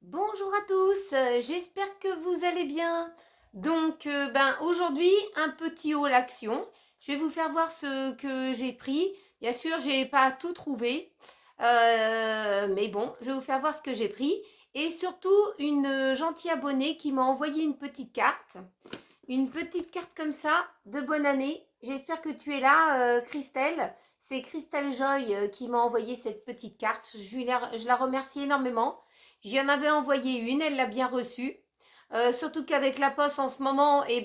Bonjour à tous, j'espère que vous allez bien. Donc, aujourd'hui, un petit haul action. Je vais vous faire voir ce que j'ai pris. Bien sûr, j'ai pas tout trouvé, mais bon, je vais vous faire voir ce que j'ai pris. Et surtout, une gentille abonnée qui m'a envoyé une petite carte. Une petite carte comme ça, de bonne année. J'espère que tu es là, Christelle. C'est Christelle Joy qui m'a envoyé cette petite carte. Je la remercie énormément. J'y en avais envoyé une, elle l'a bien reçue. Surtout qu'avec la poste en ce moment, il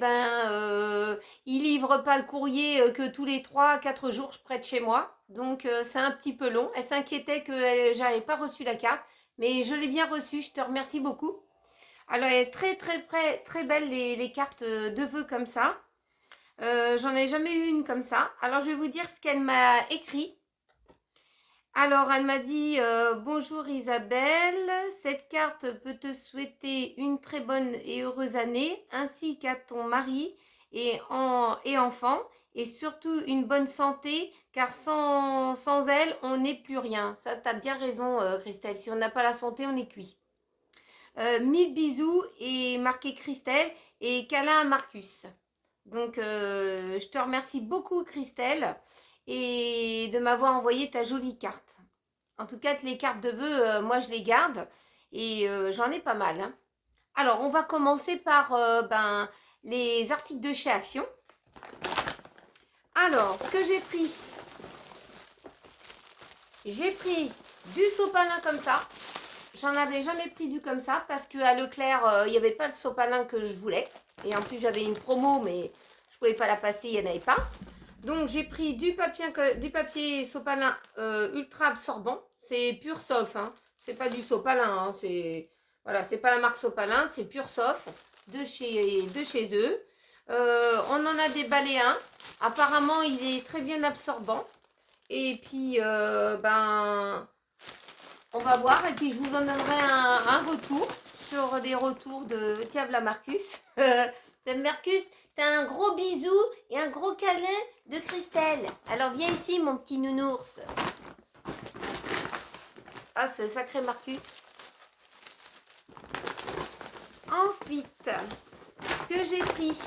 livre pas le courrier que tous les 3 à 4 jours près de chez moi. Donc c'est un petit peu long. Elle s'inquiétait que j'avais pas reçu la carte. Mais je l'ai bien reçue, je te remercie beaucoup. Alors, elle est très belle les cartes de vœux comme ça. J'en ai jamais eu une comme ça. Alors, je vais vous dire ce qu'elle m'a écrit. Alors, elle m'a dit bonjour Isabelle, cette carte peut te souhaiter une très bonne et heureuse année, ainsi qu'à ton mari et enfants, et surtout une bonne santé, car sans elle, on n'est plus rien. Ça, tu as bien raison, Christelle. Si on n'a pas la santé, on est cuit. 1000 bisous et marqué Christelle et câlin à Marcus. Donc, je te remercie beaucoup, Christelle, et de m'avoir envoyé ta jolie carte. En tout cas, les cartes de vœux, moi, je les garde et j'en ai pas mal, hein. Alors, on va commencer par les articles de chez Action. Alors, ce que j'ai pris du sopalin comme ça. J'en avais jamais pris du comme ça parce qu'à Leclerc, il n'y avait pas le sopalin que je voulais. Et en plus, j'avais une promo, mais je pouvais pas la passer, il n'y en avait pas. Donc, j'ai pris du papier sopalin ultra absorbant. C'est Pur Sof, hein. C'est pas du sopalin, hein. Voilà, c'est pas la marque sopalin, c'est Pur Sof de chez eux. On en a déballé un. Apparemment, il est très bien absorbant. Et puis, on va voir et puis je vous en donnerai un retour sur des retours de... Tiens, voilà Marcus. Marcus, t'as un gros bisou et un gros câlin de Christelle. Alors viens ici mon petit nounours. Ah, ce sacré Marcus. Ensuite, ce que j'ai pris.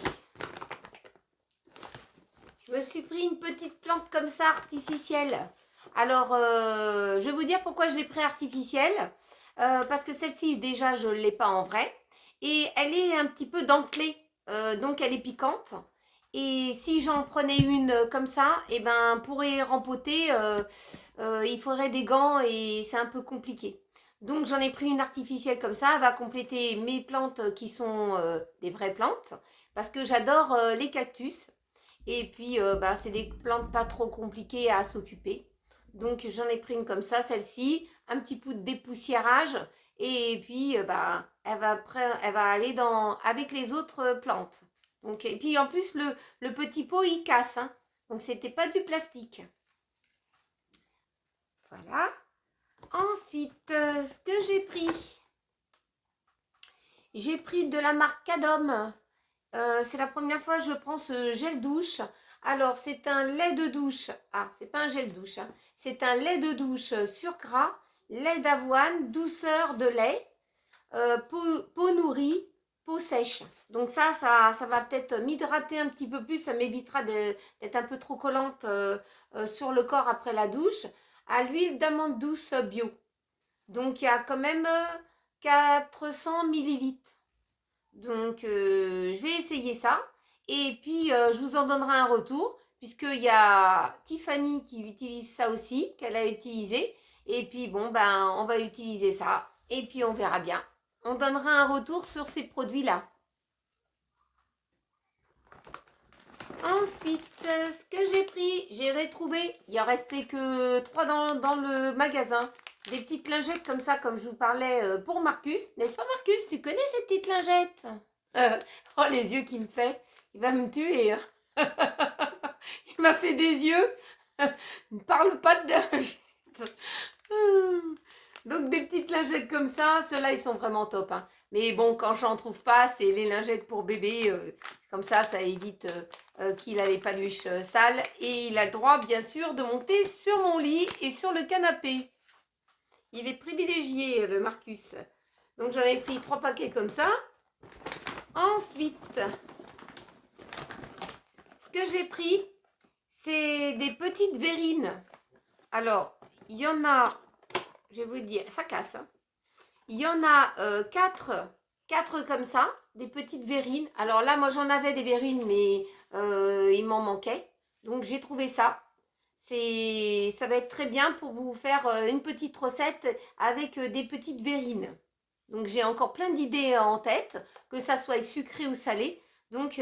Je me suis pris une petite plante comme ça artificielle. Alors, je vais vous dire pourquoi je l'ai pris artificielle. Parce que celle-ci, déjà, je ne l'ai pas en vrai. Et elle est un petit peu dentelée. Donc, elle est piquante. Et si j'en prenais une comme ça, et ben, pour y rempoter, il faudrait des gants et c'est un peu compliqué. Donc, j'en ai pris une artificielle comme ça. Elle va compléter mes plantes qui sont des vraies plantes. Parce que j'adore les cactus. Et puis, c'est des plantes pas trop compliquées à s'occuper. Donc, j'en ai pris une comme ça, celle-ci. Un petit peu de dépoussiérage. Et puis, elle va aller avec les autres plantes. Donc, et puis, en plus, le petit pot, il casse, hein. Donc, c'était pas du plastique. Voilà. Ensuite, ce que j'ai pris de la marque Cadom. C'est la première fois que je prends ce gel douche. Alors, c'est un lait de douche. Ah, c'est pas un gel douche, hein. C'est un lait de douche sur gras, lait d'avoine, douceur de lait, peau nourrie, peau sèche. Donc ça va peut-être m'hydrater un petit peu plus. Ça m'évitera d'être un peu trop collante sur le corps après la douche. À l'huile d'amande douce bio. Donc, il y a quand même 400 millilitres. Donc, je vais essayer ça. Et puis, je vous en donnerai un retour, puisqu'il y a Tiffany qui utilise ça aussi, qu'elle a utilisé. Et puis, bon, on va utiliser ça. Et puis, on verra bien. On donnera un retour sur ces produits-là. Ensuite, ce que j'ai pris, j'ai retrouvé, il en restait que 3 dans le magasin. Des petites lingettes comme ça, comme je vous parlais pour Marcus. N'est-ce pas Marcus? Tu connais ces petites lingettes? Oh, les yeux qu'il me fait. Il va me tuer, hein. Il m'a fait des yeux. Ne parle pas de lingettes. Donc des petites lingettes comme ça, ceux-là ils sont vraiment top, hein. Mais bon, quand j'en trouve pas, c'est les lingettes pour bébé. Comme ça évite qu'il a les paluches sales. Et il a le droit, bien sûr, de monter sur mon lit et sur le canapé. Il est privilégié, le Marcus. Donc j'en ai pris 3 paquets comme ça. Ensuite, ce que j'ai pris, c'est des petites verrines. Alors, il y en a, je vais vous dire, ça casse. Hein. Il y en a 4 comme ça, des petites verrines. Alors là, moi j'en avais des verrines, mais il m'en manquait. Donc j'ai trouvé ça. Ça va être très bien pour vous faire une petite recette avec des petites verrines. Donc j'ai encore plein d'idées en tête, que ça soit sucré ou salé. Donc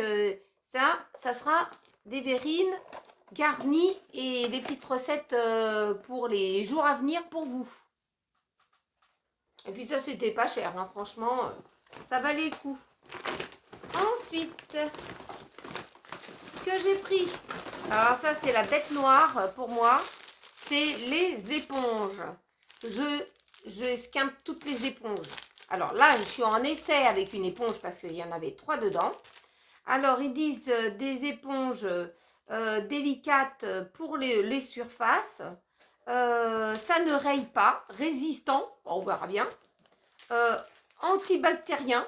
ça sera des verrines garnies et des petites recettes pour les jours à venir pour vous. Et puis ça, c'était pas cher, hein, franchement, ça valait le coup. Ensuite, ce que j'ai pris, alors ça c'est la bête noire pour moi, c'est les éponges. Je esquimpe toutes les éponges. Alors là, je suis en essai avec une éponge parce qu'il y en avait 3 dedans. Alors, ils disent des éponges délicates pour les surfaces. Ça ne raye pas, résistant, on verra bien. Antibactérien.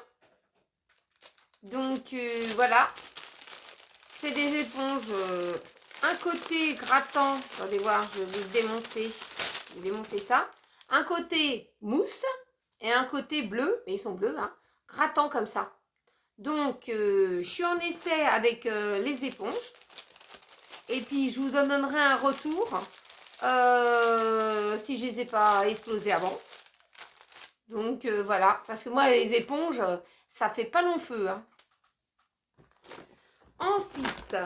Donc, voilà. C'est des éponges, un côté grattant. Attendez voir, je vais vous démonter. Je vais démonter ça. Un côté mousse. Et un côté bleu, mais ils sont bleus, hein, grattant comme ça. Donc, je suis en essai avec les éponges. Et puis, je vous donnerai un retour si je ne les ai pas explosées avant. Donc, voilà. Parce que moi, les éponges, ça fait pas long feu. Hein. Ensuite,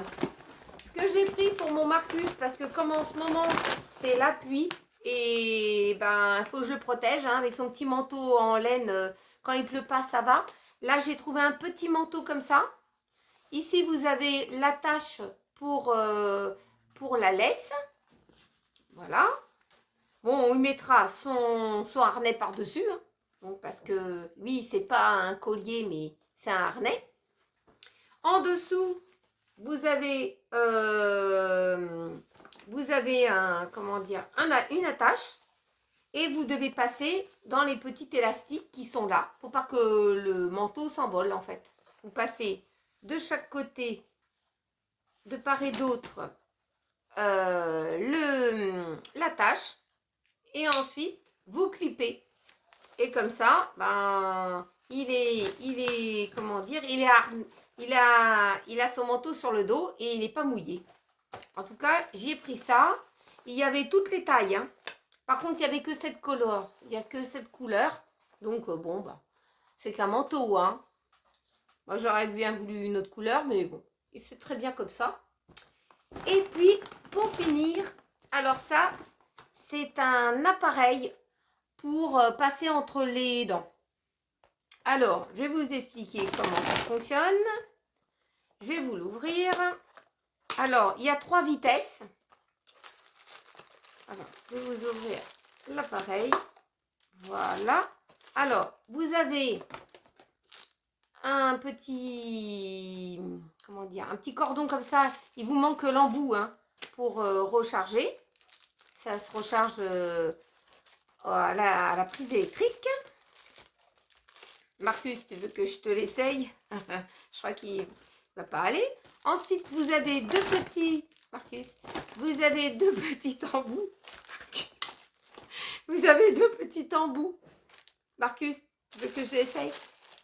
ce que j'ai pris pour mon Marcus, parce que comme en ce moment, c'est la pluie, et ben il faut que je le protège hein, avec son petit manteau en laine. Quand il pleut pas, ça va. Là, j'ai trouvé un petit manteau comme ça. Ici, vous avez l'attache pour la laisse. Voilà. Bon, on lui mettra son harnais par-dessus. Hein. Donc, parce que lui, c'est pas un collier, mais c'est un harnais. En dessous, vous avez une attache et vous devez passer dans les petits élastiques qui sont là pour pas que le manteau s'envole en fait. Vous passez de chaque côté, de part et d'autre, l'attache et ensuite vous clipez. Et comme ça, ben, il a son manteau sur le dos et il n'est pas mouillé. En tout cas, j'ai pris ça. Il y avait toutes les tailles. Hein. Par contre, il n'y avait que cette couleur. Il n'y a que cette couleur. Donc, bon, bah, c'est qu'un manteau. Hein. Moi, j'aurais bien voulu une autre couleur, mais bon, c'est très bien comme ça. Et puis, pour finir, alors ça, c'est un appareil pour passer entre les dents. Alors, je vais vous expliquer comment ça fonctionne. Je vais vous l'ouvrir. Alors, il y a 3 vitesses. Alors, je vais vous ouvrir l'appareil. Voilà. Alors, vous avez un petit, un petit cordon comme ça. Il vous manque l'embout hein, pour recharger. Ça se recharge à la prise électrique. Marcus, tu veux que je te l'essaye? Je crois qu'il va pas aller. Ensuite, vous avez 2 petits... Marcus, vous avez 2 petits embouts. Vous avez 2 petits embouts. Marcus, tu veux que je l'essaye?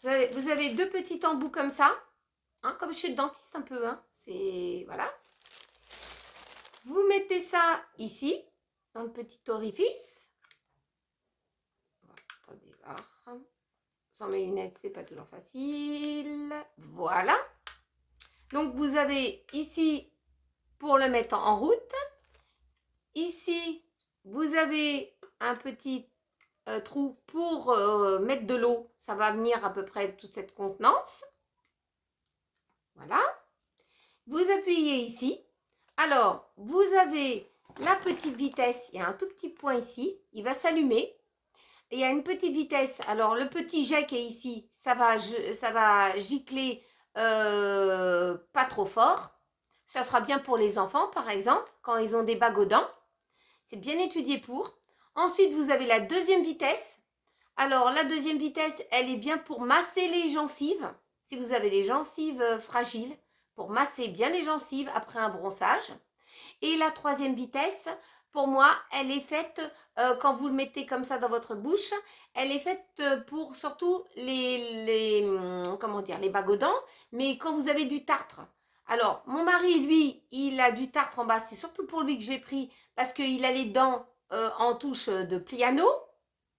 Vous avez 2 petits embouts comme ça. Hein, comme chez le dentiste un peu. Hein. C'est... Voilà. Vous mettez ça ici, dans le petit orifice. Attendez voir. Sans mes lunettes, c'est pas toujours facile. Voilà. Donc, vous avez ici, pour le mettre en route. Ici, vous avez un petit trou pour mettre de l'eau. Ça va venir à peu près toute cette contenance. Voilà. Vous appuyez ici. Alors, vous avez la petite vitesse. Il y a un tout petit point ici. Il va s'allumer. Et il y a une petite vitesse. Alors, le petit jet qui est ici, ça va gicler pas trop fort. Ça sera bien pour les enfants, par exemple, quand ils ont des bagues aux dents. C'est bien étudié pour. Ensuite, vous avez la deuxième vitesse. Alors, la deuxième vitesse, elle est bien pour masser les gencives. Si vous avez les gencives fragiles, pour masser bien les gencives après un bronzage. Et la troisième vitesse, pour moi, elle est faite, quand vous le mettez comme ça dans votre bouche, elle est faite pour surtout comment dire, les bagues aux dents, mais quand vous avez du tartre. Alors, mon mari, lui, il a du tartre en bas, c'est surtout pour lui que j'ai pris, parce qu'il a les dents en touche de piano.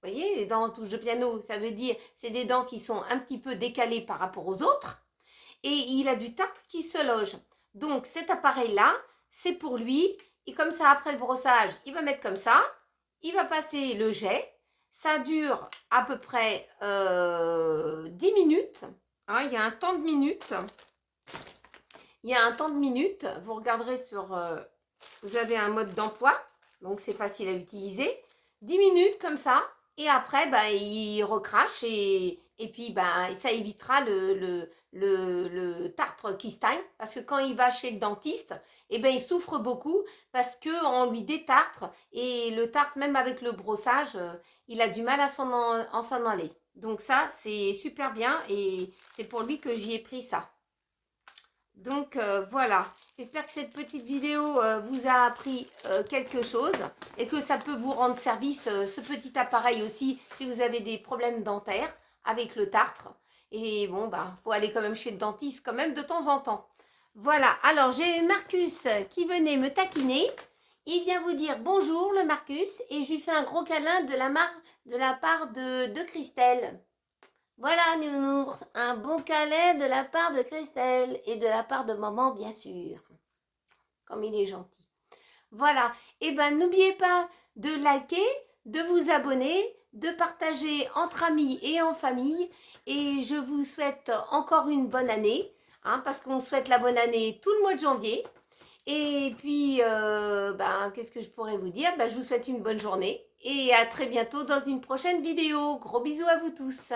Vous voyez, les dents en touche de piano, ça veut dire c'est des dents qui sont un petit peu décalées par rapport aux autres. Et il a du tartre qui se loge. Donc cet appareil-là, c'est pour lui. Et comme ça, après le brossage, il va mettre comme ça. Il va passer le jet. Ça dure à peu près 10 minutes. Hein, il y a un temps de minutes. Il y a un temps de minutes. Vous regarderez sur... vous avez un mode d'emploi. Donc c'est facile à utiliser. 10 minutes comme ça. Et après, bah, il recrache et puis bah, ça évitera le tartre qui stagne. Parce que quand il va chez le dentiste, eh ben, il souffre beaucoup parce qu'on lui détartre. Et le tartre, même avec le brossage, il a du mal à s'en aller. Donc ça, c'est super bien et c'est pour lui que j'y ai pris ça. Donc voilà, j'espère que cette petite vidéo vous a appris quelque chose et que ça peut vous rendre service, ce petit appareil aussi, si vous avez des problèmes dentaires avec le tartre. Et bon, bah, faut aller quand même chez le dentiste quand même de temps en temps. Voilà, alors j'ai Marcus qui venait me taquiner. Il vient vous dire bonjour le Marcus et je lui fais un gros câlin de la part de Christelle. Voilà, Nounours, un bon câlin de la part de Christelle et de la part de maman, bien sûr. Comme il est gentil. Voilà, et ben n'oubliez pas de liker, de vous abonner, de partager entre amis et en famille. Et je vous souhaite encore une bonne année, hein, parce qu'on souhaite la bonne année tout le mois de janvier. Et puis, ben, qu'est-ce que je pourrais vous dire? Ben, je vous souhaite une bonne journée et à très bientôt dans une prochaine vidéo. Gros bisous à vous tous.